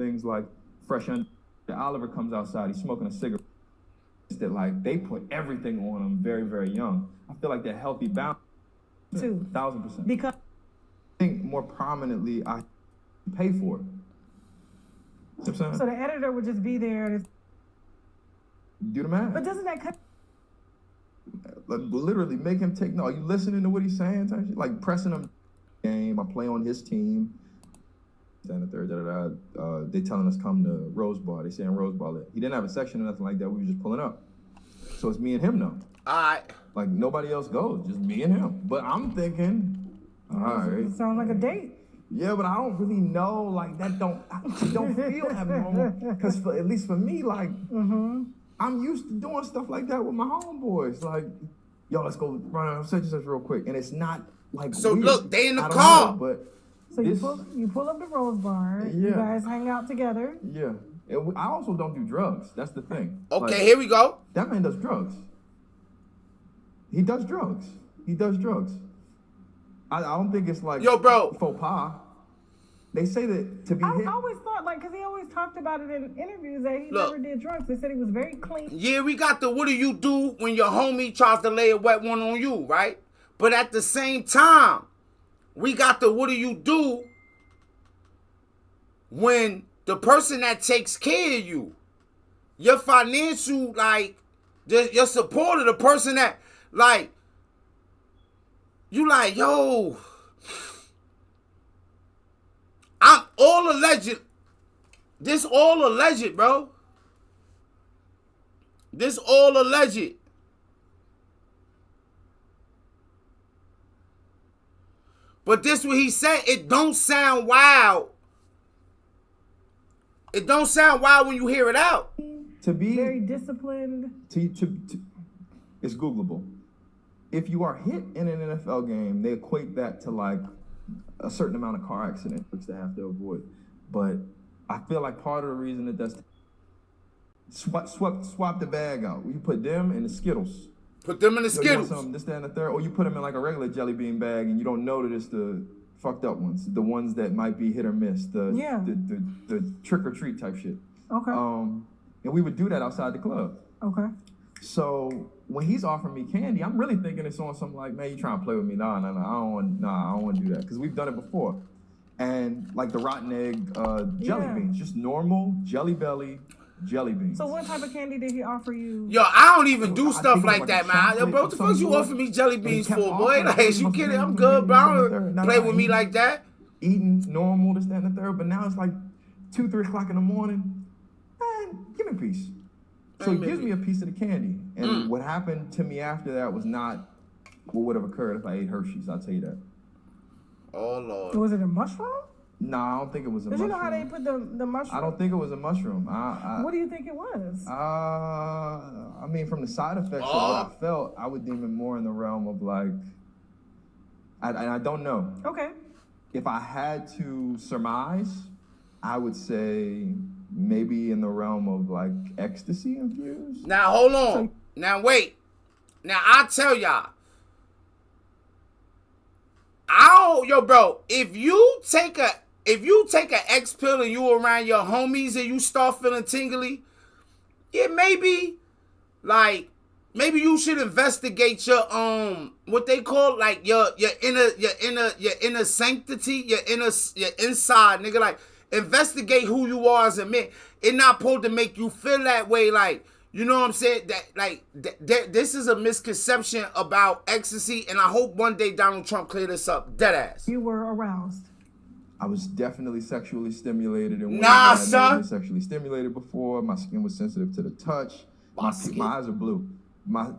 things like fresh under. Oliver comes outside, he's smoking a cigarette. That like they put everything on him very, very young. I feel like that healthy balance. 1,000%. Because I think more prominently, I pay for it. You know what I'm saying? So the editor would just be there and Do the math. but doesn't that cut? Like, literally make him take. No, are you listening to what he's saying? Type shit? Like pressing him. Game. I play on his team. And the third, they telling us come to Rose Bar. They saying Rose Bar. He didn't have a section or nothing like that. We were just pulling up. So it's me and him now. All right. Like nobody else goes, just me and him. But I'm thinking, all right. It sounds like a date. Yeah, but I don't really know. Like that don't feel abnormal. Because at least for me, like I'm used to doing stuff like that with my homeboys. Like, yo, let's go run out such and such real quick. And it's not like So weird. look, they in the I don't car. know, but So you pull up the Rose Bar. You Yeah. guys hang out together. yeah. I also don't do drugs. That's the thing. Okay, Like, here we go. that man does drugs. He does drugs. He does drugs. I don't think it's like Yo, bro. faux pas. They say that to be hit. I always thought, like, because he always talked about it in interviews that he Look. never did drugs. They said he was very clean. Yeah, we got the what do you do when your homie tries to lay a wet one on you, right? But at the same time, we got the what do you do when the person that takes care of you, your financial, like, your supporter, the person that, like, you like, yo, I'm all alleged. This all alleged, bro. This all alleged. But this what he said, it don't sound wild. It don't sound wild when you hear it out. To be Very disciplined. it's Googleable. If you are hit in an NFL game, they equate that to like a certain amount of car accident, which they have to avoid. But I feel like part of the reason that that's swap the bag out. You put them in the Skittles. Put them in the You want Skittles. something, this, that, and the third, or you put them in like a regular jelly bean bag, and you don't know that it's the fucked up ones, the ones that might be hit or miss, the trick or treat type shit. Okay. And we would do that outside the club. Okay. So when he's offering me candy, I'm really thinking it's on something like, man, you trying to play with me? Nah, I don't want to do that because we've done it before. And like the rotten egg jelly beans, just normal Jelly Belly jelly beans. So what type of candy did he offer you? Yo, I don't even do I stuff think it was like like that, a man. Yo, chocolate bro, what the or fuck you something. offering me jelly And he beans kept for, boy? offering Like, it. you kidding? I'm He good, bro. I was don't like, play with me like that. Eating normal, this, that, and the third. But now it's like 2, 3 o'clock in the morning. Man, give me a piece. So he gives me a piece of the candy. And what happened to me after that was not what would have occurred if I ate Hershey's, I'll tell you that. Oh, Lord. Was it a mushroom? No, I don't think it was a Did mushroom. you know how they put the mushroom? I don't think it was a mushroom. What do you think it was? I mean, from the side effects of what I felt, I would deem it more in the realm of like, I don't know. Okay. If I had to surmise, I would say maybe in the realm of like ecstasy infused. Now, hold on. Now, wait. Now, I tell y'all. Yo, bro, if you take a X pill and you around your homies and you start feeling tingly, it maybe you should investigate your what they call like your inner sanctity, your inside, nigga. Like, investigate who you are as a man. It not supposed to make you feel that way, like, you know what I'm saying? That like this is a misconception about ecstasy, and I hope one day Donald Trump clear this up. Deadass. You were aroused. I was definitely sexually stimulated. And Nah, I'd son. never been sexually stimulated before. My skin was sensitive to the touch. My eyes are blue. My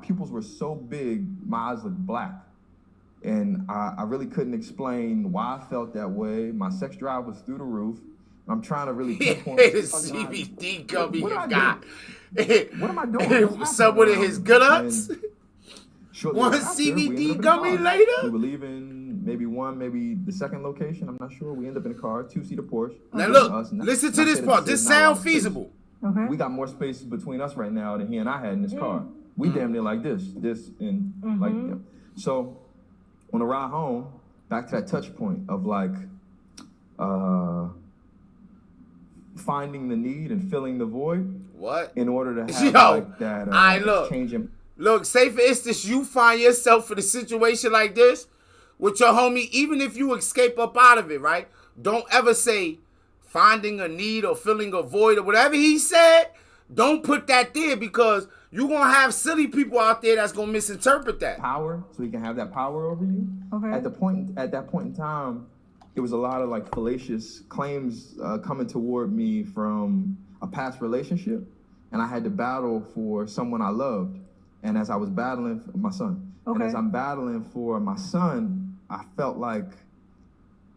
pupils were so big, my eyes looked black. And I really couldn't explain why I felt that way. My sex drive was through the roof. I'm trying to really pinpoint. The CBD gummy you got. What am I doing? What's up with his good ups? One After, CBD gummy later? We were leaving maybe the second location. I'm not sure. We ended up in a car, 2-seater Porsche. Now look, listen to this part. This sound feasible. Okay. We got more space between us right now than he and I had in this car. We damn near like this, and like, yeah. So on the ride home, back to that touch point of like, finding the need and filling the void. What? In order to have like that changing. Look, say for instance, you find yourself in a situation like this with your homie, even if you escape up out of it, right? Don't ever say finding a need or filling a void or whatever he said. Don't put that there because you're going to have silly people out there that's going to misinterpret that. Power, so he can have that power over you. Okay. At that point in time, it was a lot of like fallacious claims coming toward me from a past relationship, and I had to battle for someone I loved. And as I was battling for my son, and as I'm battling for my son, I felt like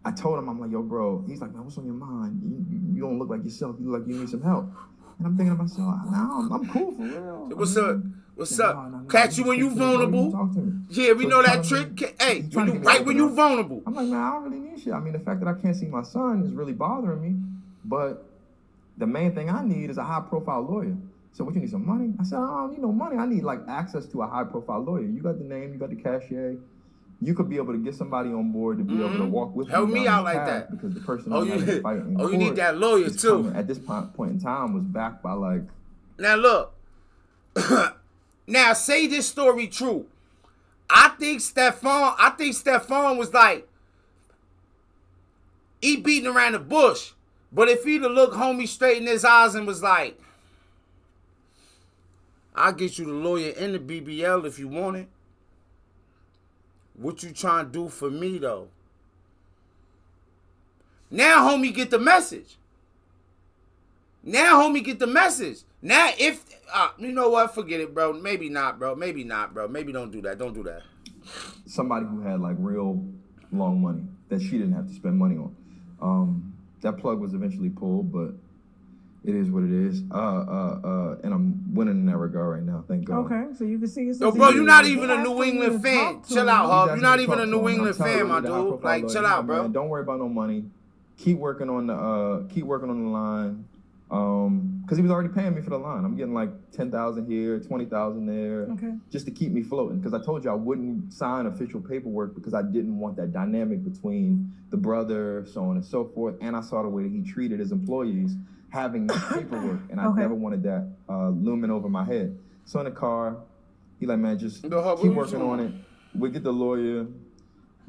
I told him, I'm like, yo, bro. He's like, man, what's on your mind? You don't look like yourself. You look like you need some help. And I'm thinking to myself, no, I'm cool for real. What's up? What's up? Catch you when you vulnerable. Yeah, we know that trick. Hey, when you vulnerable. I'm like, man, I don't really need shit. I mean, the fact that I can't see my son is really bothering me. But the main thing I need is a high-profile lawyer. So what, you need some money? I said, I don't need no money. I need like access to a high-profile lawyer. You got the name, you got the cachet. You could be able to get somebody on board to be able to walk with help me out like that. Because the person you you need that lawyer too. At this point in time was backed by like. Now look. Now say this story true. I think Stefon was like, he beating around the bush. But if he'd have looked homie straight in his eyes and was like, I'll get you the lawyer and the BBL if you want it. What you trying to do for me, though? Now, homie, get the message. Now, if, you know what? Forget it, bro. Maybe not, bro. Maybe don't do that. Don't do that. Somebody who had, like, real long money that she didn't have to spend money on. That plug was eventually pulled, but it is what it is. And I'm winning in that regard right now, thank God. Okay, so you can see yourself. Yo, bro, you're not even a New England fan. Chill out, Hub. You're not even a New England fan, my dude. Like, chill out, bro. Don't worry about no money. Keep working on the line. Because he was already paying me for the line. I'm getting like $10,000 here, $20,000 there, just to keep me floating. Because I told you I wouldn't sign official paperwork because I didn't want that dynamic between the brother, so on and so forth. And I saw the way that he treated his employees, having that paperwork, and I never wanted that looming over my head. So in the car, he like, man, just keep working on it. We'll get the lawyer.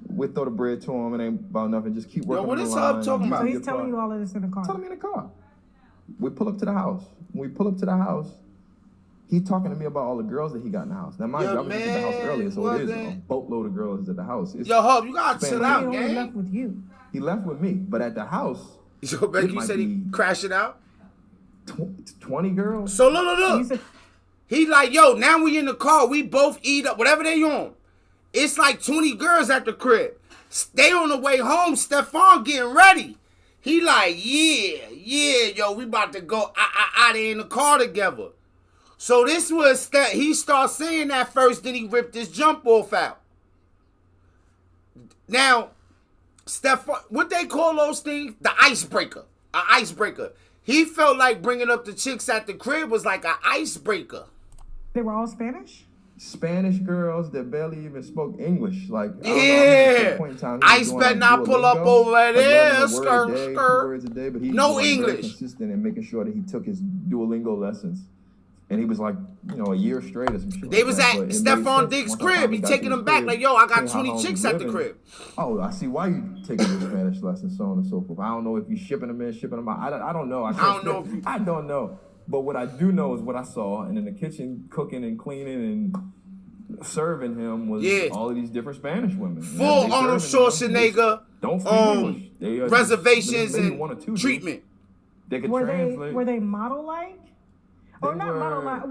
We'll throw the bread to him. It ain't about nothing. Just keep working on the line. What is Hub talking about? So he's telling you all of this in the car? Telling me in the car. We pull up to the house. When we pull up to the house, he talking to me about all the girls that he got in the house. Now, mind you, I was at the house earlier, so it is a boatload of girls at the house. Yo, Hub, you gotta chill out, gang. He left with you. He left with me, but at the house, Yo, Becky, you said he crashed it out? 20 girls. So look. He like, yo, now we in the car. We both eat up, whatever they on. It's like 20 girls at the crib. They on the way home. Stefon getting ready. He like, yeah, yo, we about to go they in the car together. So this was that he starts saying that first, then he ripped his jump off out. Now, Stefon, what they call those things? The icebreaker. An icebreaker. He felt like bringing up the chicks at the crib was like an icebreaker. They were all Spanish? Spanish girls that barely even spoke English. Like, I better not pull up over there. Skirt. Words a day, but he no was English. Very consistent in making sure that he took his Duolingo lessons. And he was like, a year straight or some shit. They was at Stefon Diggs' crib. He taking them back like, yo, I got 20 chicks at the crib. Oh, I see why you taking the Spanish lessons, so on and so forth. I don't know if you shipping them in, shipping them out. I don't know. I don't know. But what I do know is what I saw, and in the kitchen, cooking and cleaning and serving him was all of these different Spanish women. Full Arnold Schwarzenegger, reservations and treatment. They could translate. Were they model-like? Or not model-like?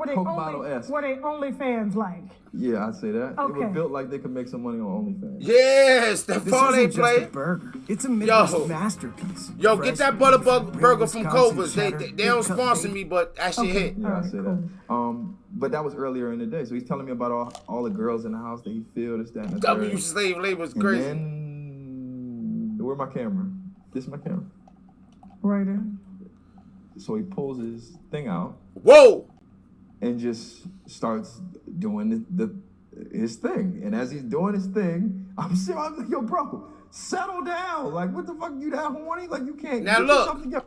Were they OnlyFans-like? Yeah, I'd say that. Okay. They were built like they could make some money on OnlyFans. Yeah, Stefon ain't play. It's a Midwest masterpiece. Yo, get that Butterbug burger from Culver's. They don't sponsor me, but that shit hit. Yeah, I say that. But that was earlier in the day. So he's telling me about all the girls in the house that he filled, this, that, and the W slave labor is crazy. And then, where's my camera? This is my camera. Right there. So he pulls his thing out. Whoa! And just starts doing his thing. And as he's doing his thing, I'm like, yo, bro, settle down. Like, what the fuck, you that horny? Like, you can't now get look. yourself together.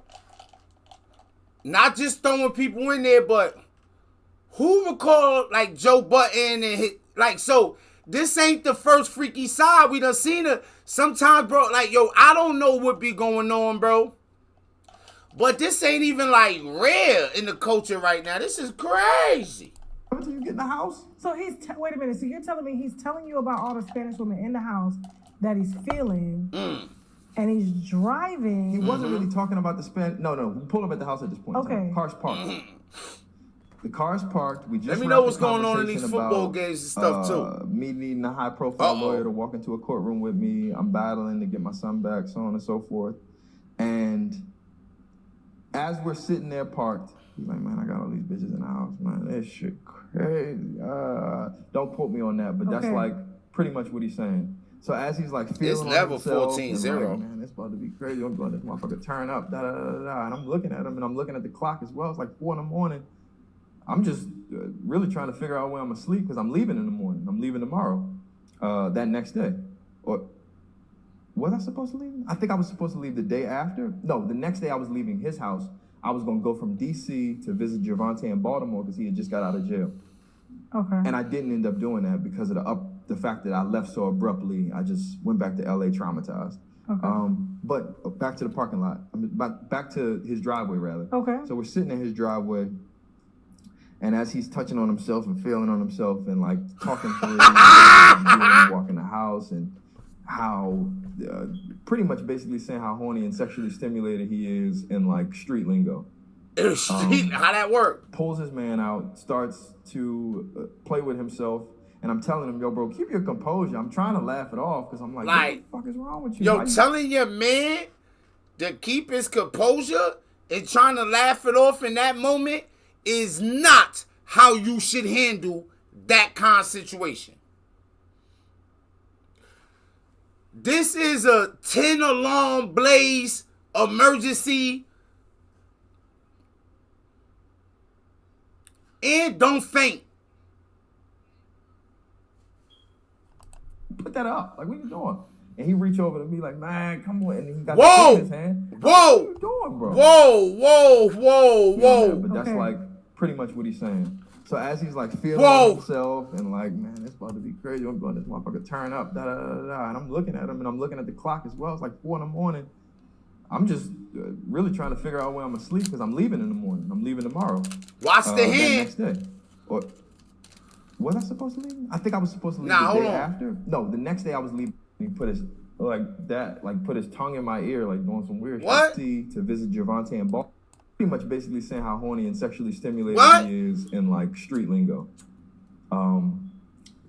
not just throwing people in there, but who recall like Joe Budden and his, like, so this ain't the first freaky side. We done seen it sometimes, bro. Like, yo, I don't know what be going on, bro. But this ain't even like rare in the culture right now. This is crazy. Until you get in the house. So wait a minute. So you're telling me he's telling you about all the Spanish women in the house that he's feeling, and he's driving. He wasn't really talking about the Spanish. No. We pull up at the house at this point. Okay. Car's parked. The car's parked. We just let me know what's going on in these football games and stuff too. Me needing a high-profile lawyer to walk into a courtroom with me. I'm battling to get my son back, so on and so forth. And as we're sitting there parked, he's like, man, I got all these bitches in the house, man. This shit crazy. Don't quote me on that, but that's like pretty much what he's saying. So as he's like feeling it's level 14-0. Like, man, it's about to be crazy. I'm going to this motherfucker turn up, da da da da. And I'm looking at him and I'm looking at the clock as well. It's like 4 a.m. I'm just really trying to figure out where I'm asleep because I'm leaving in the morning. I'm leaving tomorrow, that next day. Or was I supposed to leave? I think I was supposed to leave the day after. No, the next day I was leaving his house. I was going to go from D.C. to visit Gervonta in Baltimore because he had just got out of jail. Okay. And I didn't end up doing that because of the fact that I left so abruptly. I just went back to L.A. traumatized. Okay. But back to the parking lot. Back to his driveway, rather. Okay. So we're sitting in his driveway. And as he's touching on himself and feeling on himself and like talking through walking the house and how pretty much basically saying how horny and sexually stimulated he is in like street lingo. How that work? Pulls his man out, starts to play with himself. And I'm telling him, yo, bro, keep your composure. I'm trying to laugh it off because I'm like, what the fuck is wrong with you? Yo, telling your man to keep his composure and trying to laugh it off in that moment is not how you should handle that kind of situation. This is a 10 alarm blaze emergency. And don't faint. Put that up. Like, what you doing? And he reach over to me like, man, come on. And he got the thing in his hand. Whoa. What are you doing, bro? Whoa. But that's like pretty much what he's saying. So as he's like feeling himself and like, man, it's about to be crazy. I'm going to this motherfucker turn up, da da da da. And I'm looking at him and I'm looking at the clock as well. It's like 4 a.m. I'm just really trying to figure out where I'm asleep because I'm leaving in the morning. I'm leaving tomorrow. Watch the hand. Next day. Or was I supposed to leave? I think I was supposed to leave the day after. No, the next day I was leaving. He put his put his tongue in my ear, like doing some weird shit. To visit Gervonta in Baltimore. Pretty much basically saying how horny and sexually stimulated he is in like street lingo.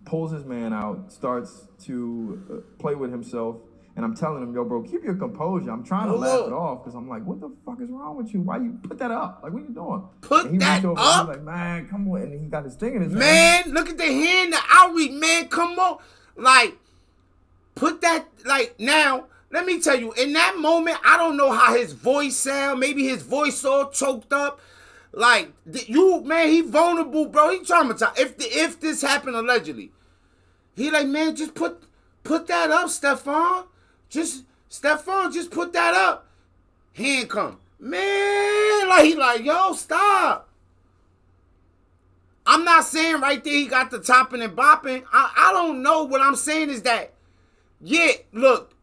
Pulls his man out, starts to play with himself. And I'm telling him, yo, bro, keep your composure. I'm trying to laugh it off because I'm like, what the fuck is wrong with you? Why you put that up? Like, what you doing? Put that up? He's like, man, come on. And he got his thing in his hand. Man, look at the hand, the outreach, man. Come on. Like, put that, like, now, let me tell you, in that moment, I don't know how his voice sound. Maybe his voice all choked up. Like, man, he vulnerable, bro. He traumatized. If this happened allegedly, he like, man, just put that up, Stefon. Stefon, just put that up. Hand come. Man, like, he like, yo, stop. I'm not saying right there he got the topping and bopping. I don't know. What I'm saying is that, yeah, look,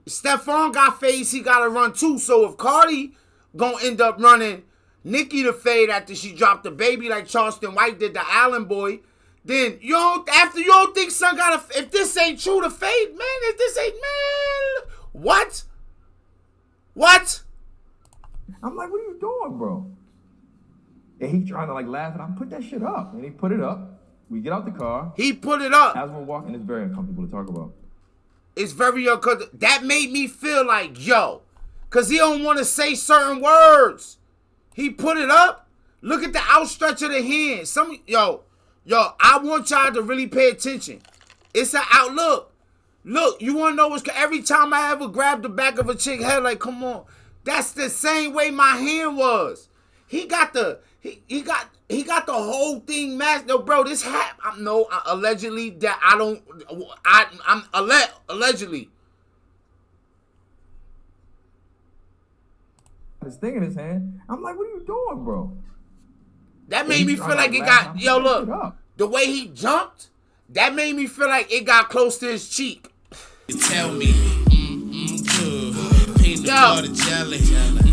Stefon got fades, he got to run too. So if Cardi gonna end up running Nicki to fade after she dropped the baby like Charleston White did the Allen boy, then you don't think son got to, if this ain't true to fade, man, if this ain't, man, what? I'm like, what are you doing, bro? And he trying to like laugh and I put that shit up. And he put it up. We get out the car. He put it up. As we're walking, it's very uncomfortable to talk about. It's very uncomfortable. That made me feel like, yo, because he don't want to say certain words. He put it up. Look at the outstretch of the hand. Yo, I want y'all to really pay attention. It's an outlook. Look, you want to know what's, every time I ever grabbed the back of a chick head, like, come on. That's the same way my hand was. He got the whole thing masked. No, bro, this allegedly that I'm allegedly. his thing in his hand. I'm like, what are you doing, bro? That made me feel like it got, yo, look, the way he jumped, that made me feel like it got close to his cheek. You tell me, good, peanut butter jelly, good,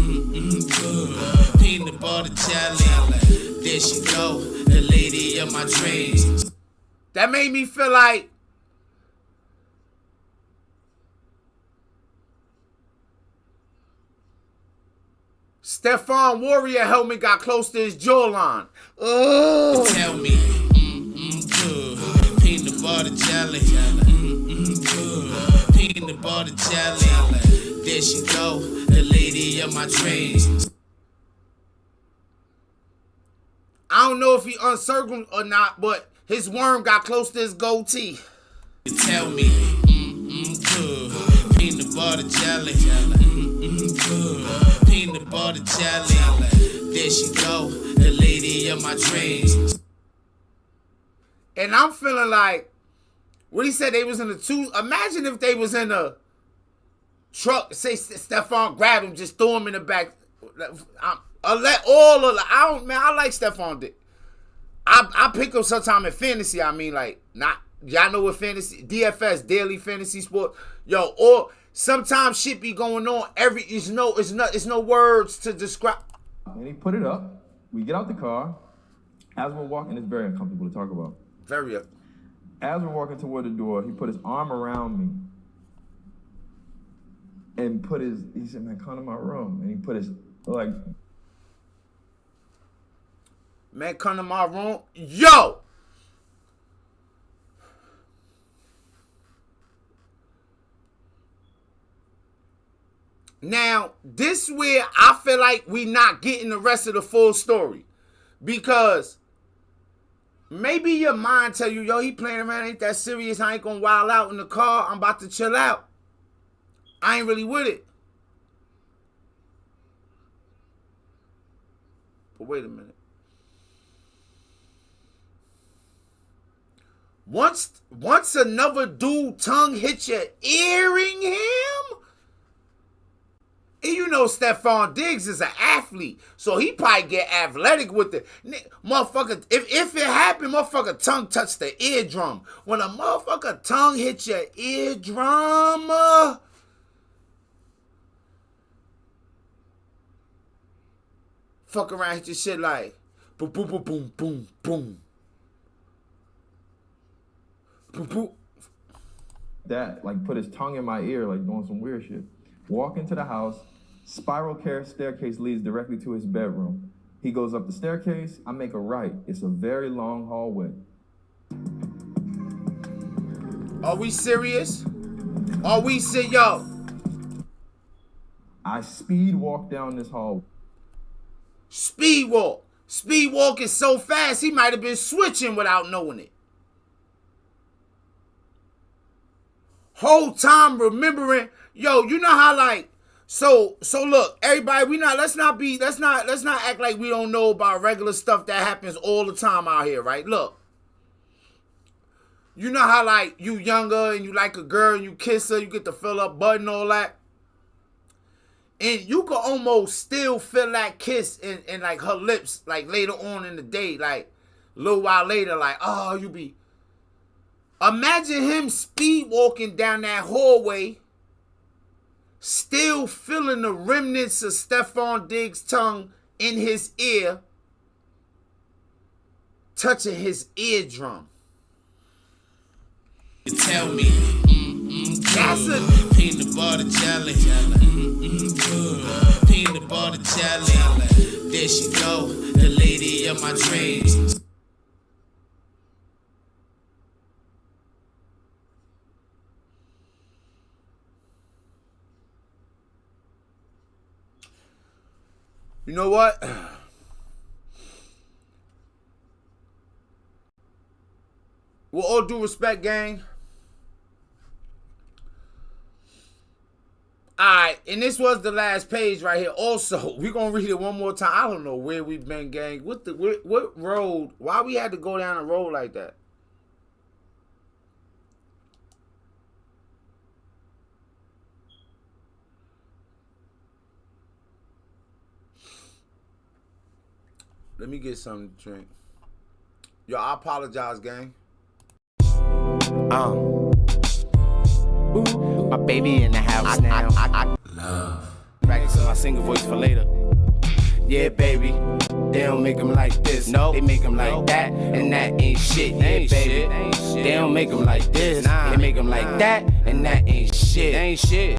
peanut butter jelly, there she go, the lady of my dreams. That made me feel like Stefon Warrior helmet got close to his jawline. You tell me, good, peanut butter jelly, good, peanut butter jelly, there she go, the lady of my dreams. I don't know if he uncircled or not, but his worm got close to his goatee. You tell me, good, peanut butter jelly, good, peanut butter jelly, there she go, the lady of my dreams. And I'm feeling like, when he said they was in the two, imagine if they was in a truck, say Stefon grabbed him, just threw him in the back. I like Stefon Diggs. I pick him sometime in fantasy. I mean, like, not, y'all know what fantasy, DFS, daily fantasy sport, yo, or sometimes shit be going on. It's no words to describe. And he put it up. We get out the car. As we're walking, it's very uncomfortable to talk about. Very. As we're walking toward the door, he put his arm around me and he said, man, come to my room. And he put his, like, man, come to my room. Yo! Now, this is where I feel like we not getting the rest of the full story. Because maybe your mind tell you, yo, he playing around, ain't that serious. I ain't gonna wild out in the car. I'm about to chill out. I ain't really with it. But wait a minute. Once another dude tongue hit your earring him, and you know Stefon Diggs is an athlete, so he probably get athletic with it. Motherfucker, if it happened, motherfucker tongue touched the eardrum. When a motherfucker tongue hit your eardrum, fuck around, hit your shit like boom, boom, boom, boom, boom, boom. that, like put his tongue in my ear, like doing some weird shit. Walk into the house, spiral staircase leads directly to his bedroom. He goes up the staircase, I make a right. It's a very long hallway. Are we serious? Are we serious? Yo. I speed walk down this hall. Speed walk. Speed walk is so fast, he might have been switching without knowing it. Whole time remembering, yo, you know how like, so look, everybody, let's not act like we don't know about regular stuff that happens all the time out here, right? Look. You know how like you younger and you like a girl and you kiss her, you get the fill up button and all that. And you can almost still feel that kiss in like her lips, like later on in the day, like a little while later, like, oh, you be. Imagine him speed walking down that hallway, still feeling the remnants of Stefon Diggs' tongue in his ear, touching his eardrum. You tell me, That's a peanut butter jelly, peanut butter jelly, there she go, the lady of my dreams. You know what? With all due respect, gang. Alright, and this was the last page right here. Also, we're gonna read it one more time. I don't know where we've been, gang. What road? Why we had to go down a road like that? Let me get something to drink. Yo, I apologize, gang. My baby in the house now. Love. Practicing my single voice for later. Yeah, baby. They don't make them like this. No, they make them like that, and that ain't shit. Yeah, baby. They don't make them like this. They make them like that, and that ain't shit.